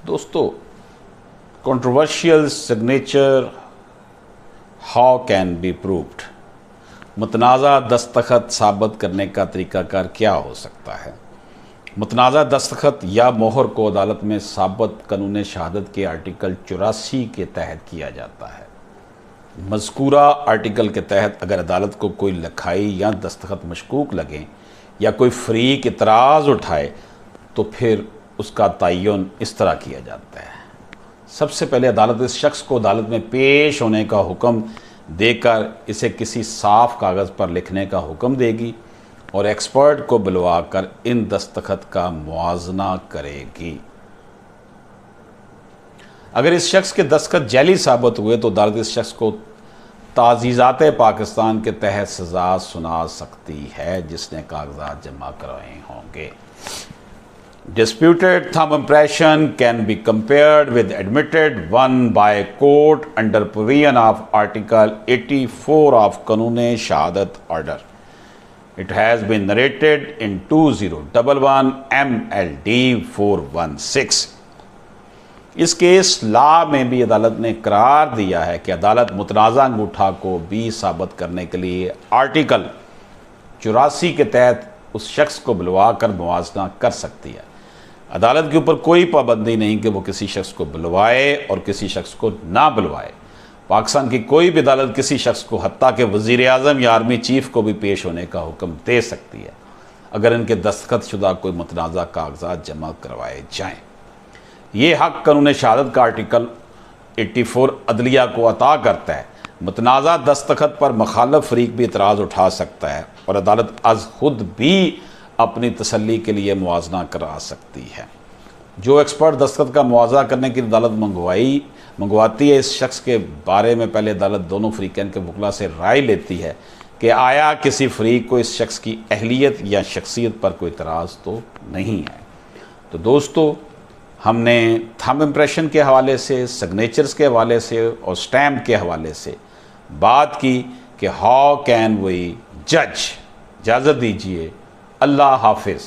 दोस्तों, controversial signature how can be proved. मुतनाज़ा दस्तखत साबित करने का तरीकाकार क्या हो सकता है। मुतनाज़ा दस्तखत या मोहर को अदालत में साबित कानून शहादत के आर्टिकल 84 के तहत किया जाता है। मज़कूरा आर्टिकल के तहत अगर अदालत को कोई लिखाई या दस्तखत मशकूक लगें या कोई फ़रीक इतराज़ उठाए तो फिर उसका तयन इस तरह किया जाता है। सबसे पहले अदालत इस शख्स को अदालत में पेश होने का हुक्म देकर इसे किसी साफ कागज़ पर लिखने का हुक्म देगी और एक्सपर्ट को बुलवाकर इन दस्तखत का मुआजना करेगी। अगर इस शख्स के दस्तखत जैली साबित हुए तो अदालत इस शख्स को ताज़ीज़ात पाकिस्तान के तहत सज़ा सुना सकती है जिसने कागजात जमा करवाए होंगे। Disputed thumb impression can be compared with admitted one by court under provision of Article 84 of Kanun Shahadat Order. It has been narrated in 2011 MLD 416. इस केस लॉ में भी अदालत ने करार दिया है कि अदालत मुतनाज़ा अंगूठा को भी साबित करने के लिए आर्टिकल 84 के तहत उस शख्स को बुलवा कर मुआवजा कर सकती है। अदालत के ऊपर कोई पाबंदी नहीं कि वो किसी शख्स को बुलवाए और किसी शख्स को ना बुलवाए। पाकिस्तान की कोई भी अदालत किसी शख्स को हत्ता के वज़ीर आज़म या आर्मी चीफ को भी पेश होने का हुक्म दे सकती है अगर इनके दस्तखत शुदा कोई मुतनाज़ा कागजात जमा करवाए जाएँ। ये हक़ कानून शहादत का आर्टिकल 84 अदलिया को अता करता है। मुतनाज़ा दस्तखत पर मुखालफ फ़रीक भी इतराज़ उठा सकता है और अदालत अज़ खुद भी अपनी तसल्ली के लिए मुआवजा करा सकती है। जो एक्सपर्ट दस्तखत का मुआवजा करने की अदालत मंगवाती है, इस शख्स के बारे में पहले अदालत दोनों फ़रीक़ैन के वकला से राय लेती है कि आया किसी फ़रीक को इस शख्स की अहलियत या शख्सियत पर कोई इतराज़ तो नहीं है। तो दोस्तों, हमने थंब इम्प्रेशन के हवाले से, सिग्नेचर्स के हवाले से और स्टैम्प के हवाले से बात की कि हाउ कैन वी जज। इजाज़त दीजिए। अल्लाह हाफिज़।